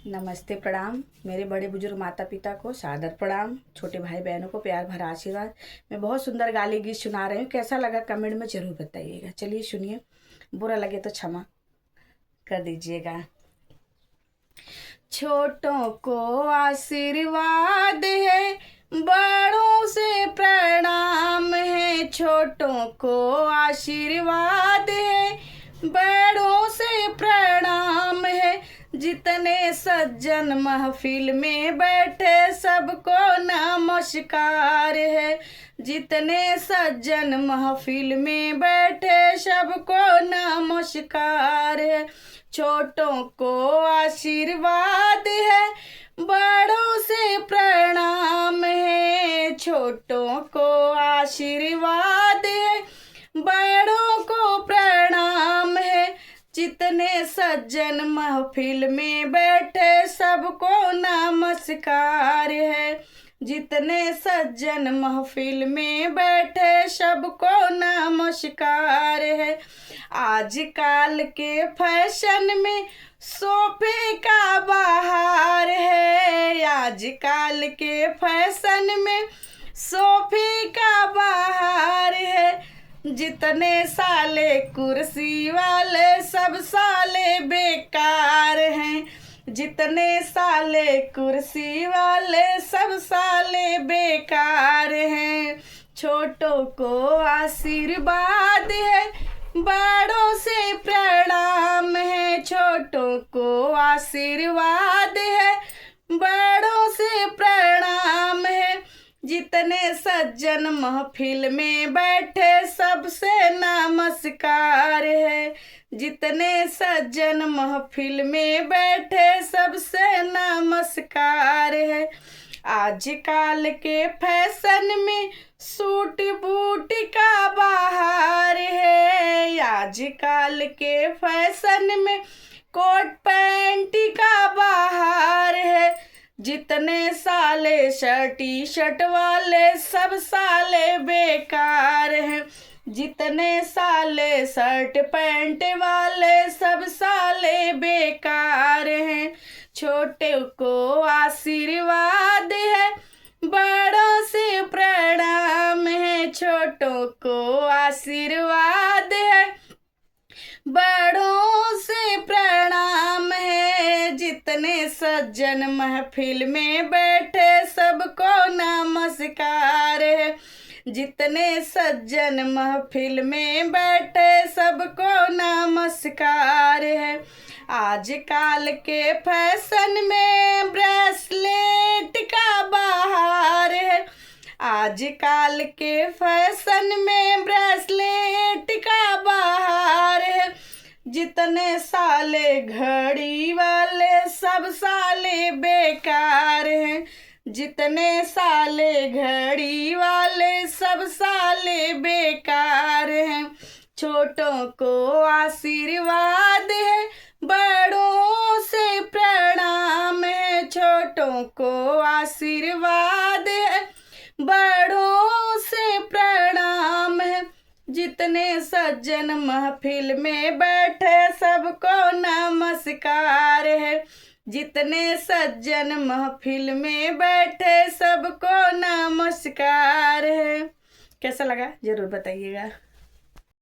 नमस्ते, प्रणाम। मेरे बड़े बुजुर्ग माता पिता को सादर प्रणाम। छोटे भाई बहनों को प्यार भरा आशीर्वाद। मैं बहुत सुंदर गाली गीत सुना रही हूँ, कैसा लगा कमेंट में ज़रूर बताइएगा। चलिए सुनिए, बुरा लगे तो क्षमा कर दीजिएगा। छोटों को आशीर्वाद है, बड़ों से प्रणाम है। छोटों को आशीर्वाद है, बड़ों से प्रणाम है। जितने सज्जन महफिल में बैठे सबको नमस्कार है। जितने सज्जन महफिल में बैठे सबको नमस्कार है। छोटों को आशीर्वाद है, बड़ों से प्रणाम है। छोटों को आशीर्वाद है, बड़ों को प्रणाम है। जितने सज्जन महफिल में बैठे सबको नमस्कार है। जितने सज्जन महफिल में बैठे सबको नमस्कार है। आजकल के फैशन में सोफे का बहार है। आजकल के फैशन में सोफे का बहार है। जितने साले कुर्सी वाले सब साले बेकार हैं। जितने साले कुर्सी वाले सब साले बेकार हैं। छोटों को आशीर्वाद है, बड़ों से प्रणाम है। छोटों को आशीर्वाद है, बड़ों से प्रणाम है। जितने सज्जन महफिल में बैठे सबसे नमस्कार है। जितने सज्जन महफिल में बैठे सबसे नमस्कार है। आजकल के फैशन में सूट बूट का बहार है। आजकल के फैशन में कोट पैंट का बहार है। जितने साले शर्ट टी शर्ट वाले सब साले बेकार हैं। जितने साले शर्ट पैंट वाले सब साले बेकार हैं। छोटे को आशीर्वाद है, बड़ों से प्रणाम है। छोटों को आशीर्वाद है, बड़ों से प्रणाम है। जितने सज्जन महफिल में बैठे सबको नमस्कार है। जितने सज्जन महफिल में बैठे सबको नमस्कार है। आजकल के फैशन में ब्रेसलेट का बहार है। आजकल के फैशन में ब्रेसलेट का बहार है। जितने साले घड़ी वाले सब साले बेकार हैं। जितने साले घड़ी वाले सब साले बेकार हैं। छोटों को आशीर्वाद है, बड़ों से प्रणाम है। छोटों को आशीर्वाद है, बड़ों से प्रणाम है। जितने सज्जन महफिल में बैठे सबको नमस्कार है। जितने सज्जन महफिल में बैठे सबको नमस्कार है। कैसा लगा ज़रूर बताइएगा।